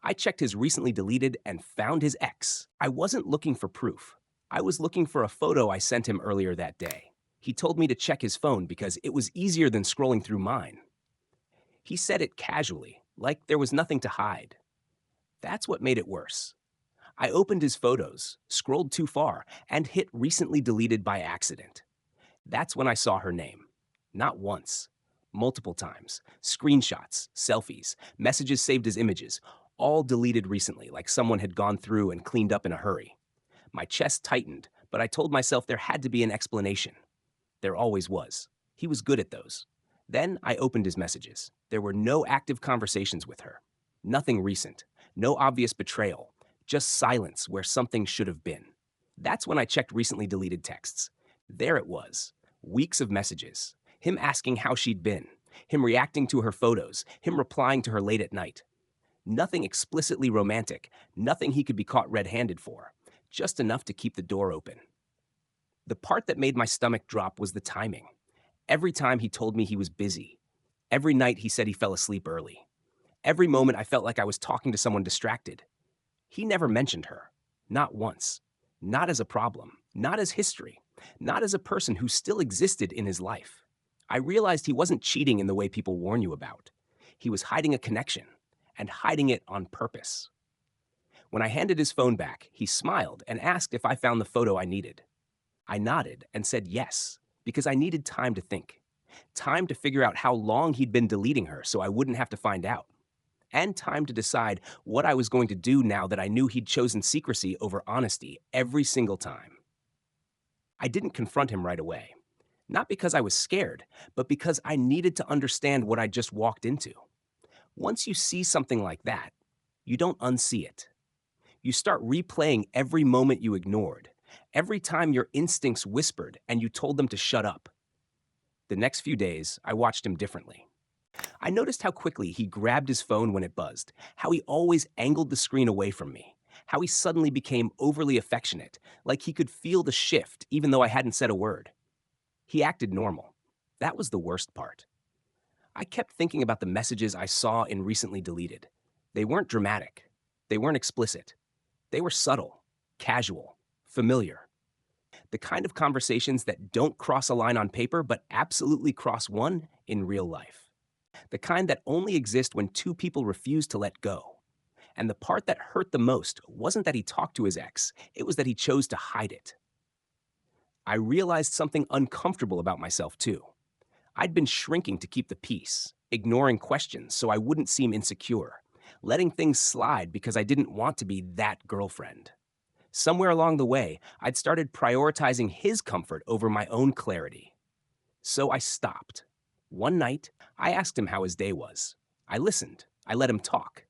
I checked his recently deleted and found his ex. I wasn't looking for proof. I was looking for a photo I sent him earlier that day. He told me to check his phone because it was easier than scrolling through mine. He said it casually, like there was nothing to hide. That's what made it worse. I opened his photos, scrolled too far, and hit recently deleted by accident. That's when I saw her name. Not once, multiple times. Screenshots, selfies, messages saved as images, all deleted recently, like someone had gone through and cleaned up in a hurry. My chest tightened, but I told myself there had to be an explanation. There always was. He was good at those. Then I opened his messages. There were no active conversations with her. Nothing recent. No obvious betrayal. Just silence where something should have been. That's when I checked recently deleted texts. There it was. Weeks of messages. Him asking how she'd been. Him reacting to her photos. Him replying to her late at night. Nothing explicitly romantic. Nothing he could be caught red-handed for. Just enough to keep the door open. The part that made my stomach drop was the timing. Every time he told me he was busy. Every night he said he fell asleep early. Every moment I felt like I was talking to someone distracted. He never mentioned her. Not once. Not as a problem. Not as history. Not as a person who still existed in his life. I realized he wasn't cheating in the way people warn you about. He was hiding a connection, and hiding it on purpose. When I handed his phone back, he smiled and asked if I found the photo I needed. I nodded and said yes, because I needed time to think. Time to figure out how long he'd been deleting her so I wouldn't have to find out. And time to decide what I was going to do now that I knew he'd chosen secrecy over honesty every single time. I didn't confront him right away. Not because I was scared, but because I needed to understand what I just walked into. Once you see something like that, you don't unsee it. You start replaying every moment you ignored, every time your instincts whispered and you told them to shut up. The next few days, I watched him differently. I noticed how quickly he grabbed his phone when it buzzed, how he always angled the screen away from me, how he suddenly became overly affectionate, like he could feel the shift even though I hadn't said a word. He acted normal. That was the worst part. I kept thinking about the messages I saw in recently deleted. They weren't dramatic. They weren't explicit. They were subtle, casual, familiar. The kind of conversations that don't cross a line on paper but absolutely cross one in real life. The kind that only exist when two people refuse to let go. And the part that hurt the most wasn't that he talked to his ex, it was that he chose to hide it. I realized something uncomfortable about myself, too. I'd been shrinking to keep the peace, ignoring questions so I wouldn't seem insecure, letting things slide because I didn't want to be that girlfriend. Somewhere along the way, I'd started prioritizing his comfort over my own clarity. So I stopped. One night, I asked him how his day was. I listened. I let him talk.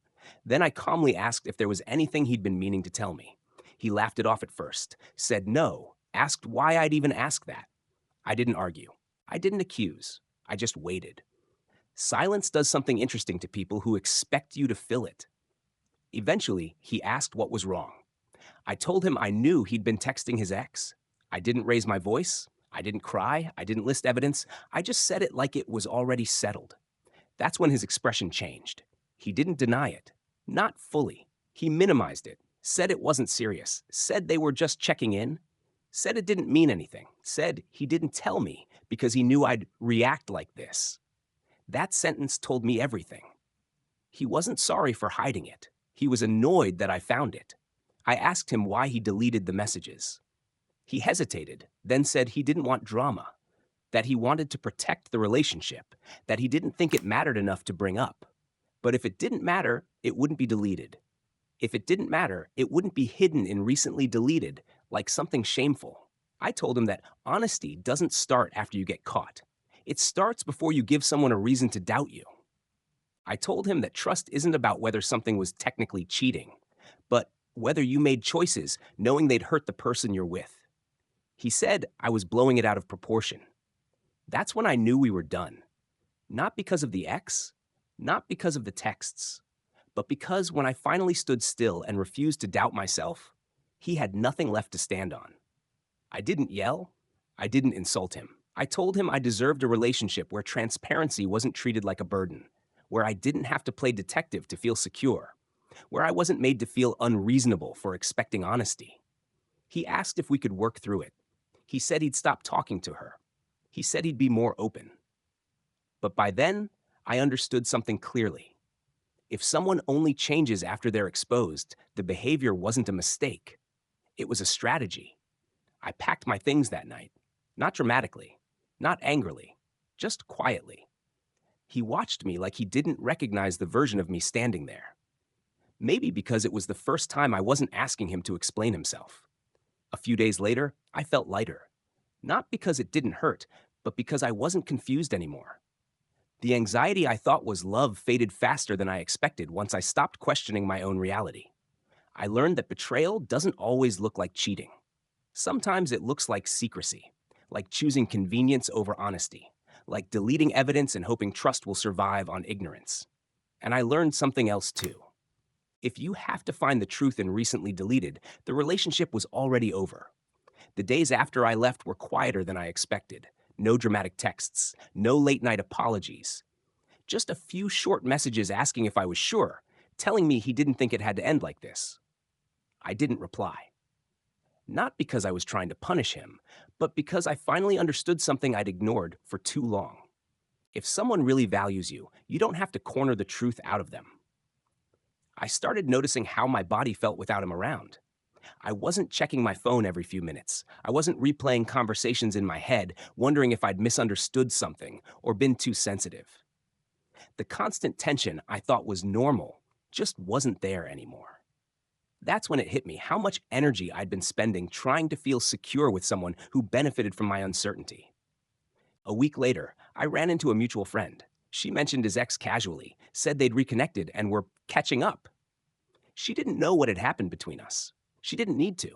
Then I calmly asked if there was anything he'd been meaning to tell me. He laughed it off at first, said no, asked why I'd even ask that. I didn't argue. I didn't accuse. I just waited. Silence does something interesting to people who expect you to fill it. Eventually, he asked what was wrong. I told him I knew he'd been texting his ex. I didn't raise my voice. I didn't cry. I didn't list evidence. I just said it like it was already settled. That's when his expression changed. He didn't deny it. Not fully. He minimized it, said it wasn't serious, said they were just checking in, said it didn't mean anything, said he didn't tell me because he knew I'd react like this. That sentence told me everything. He wasn't sorry for hiding it. He was annoyed that I found it. I asked him why he deleted the messages. He hesitated, then said he didn't want drama, that he wanted to protect the relationship, that he didn't think it mattered enough to bring up. But if it didn't matter, it wouldn't be deleted. If it didn't matter, it wouldn't be hidden in recently deleted like something shameful. I told him that honesty doesn't start after you get caught. It starts before you give someone a reason to doubt you. I told him that trust isn't about whether something was technically cheating, but whether you made choices knowing they'd hurt the person you're with. He said I was blowing it out of proportion. That's when I knew we were done. Not because of the ex, not because of the texts, but because when I finally stood still and refused to doubt myself, he had nothing left to stand on. I didn't yell. I didn't insult him. I told him I deserved a relationship where transparency wasn't treated like a burden, where I didn't have to play detective to feel secure. where I wasn't made to feel unreasonable for expecting honesty. He asked if we could work through it. He said he'd stop talking to her. He said he'd be more open. But by then, I understood something clearly. If someone only changes after they're exposed, the behavior wasn't a mistake. It was a strategy. I packed my things that night. Not dramatically, not angrily, just quietly. He watched me like he didn't recognize the version of me standing there. Maybe because it was the first time I wasn't asking him to explain himself. A few days later, I felt lighter. Not because it didn't hurt, but because I wasn't confused anymore. The anxiety I thought was love faded faster than I expected once I stopped questioning my own reality. I learned that betrayal doesn't always look like cheating. Sometimes it looks like secrecy, like choosing convenience over honesty, like deleting evidence and hoping trust will survive on ignorance. And I learned something else too. If you have to find the truth in recently deleted, the relationship was already over. The days after I left were quieter than I expected. No dramatic texts, no late night apologies. Just a few short messages asking if I was sure, telling me he didn't think it had to end like this. I didn't reply. Not because I was trying to punish him, but because I finally understood something I'd ignored for too long. If someone really values you, you don't have to corner the truth out of them. I started noticing how my body felt without him around. I wasn't checking my phone every few minutes. I wasn't replaying conversations in my head, wondering if I'd misunderstood something or been too sensitive. The constant tension I thought was normal just wasn't there anymore. That's when it hit me how much energy I'd been spending trying to feel secure with someone who benefited from my uncertainty. A week later, I ran into a mutual friend. She mentioned his ex casually, said they'd reconnected and were catching up. She didn't know what had happened between us. She didn't need to.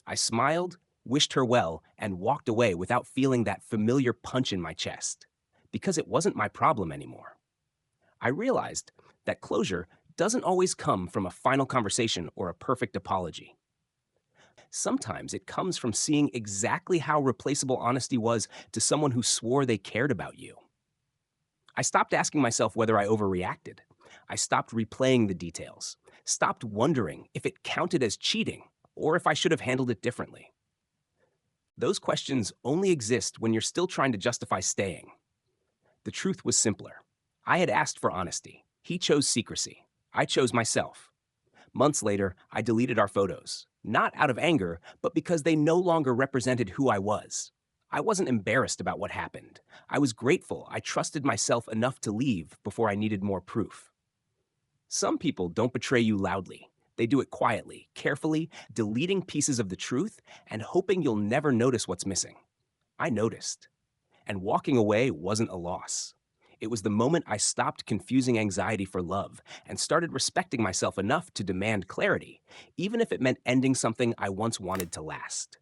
I smiled, wished her well, and walked away without feeling that familiar punch in my chest, because it wasn't my problem anymore. I realized that closure doesn't always come from a final conversation or a perfect apology. Sometimes it comes from seeing exactly how replaceable honesty was to someone who swore they cared about you. I stopped asking myself whether I overreacted. I stopped replaying the details, stopped wondering if it counted as cheating or if I should have handled it differently. Those questions only exist when you're still trying to justify staying. The truth was simpler. I had asked for honesty. He chose secrecy. I chose myself. Months later, I deleted our photos, not out of anger, but because they no longer represented who I was. I wasn't embarrassed about what happened. I was grateful I trusted myself enough to leave before I needed more proof. Some people don't betray you loudly. They do it quietly, carefully, deleting pieces of the truth and hoping you'll never notice what's missing. I noticed. And walking away wasn't a loss. It was the moment I stopped confusing anxiety for love and started respecting myself enough to demand clarity, even if it meant ending something I once wanted to last.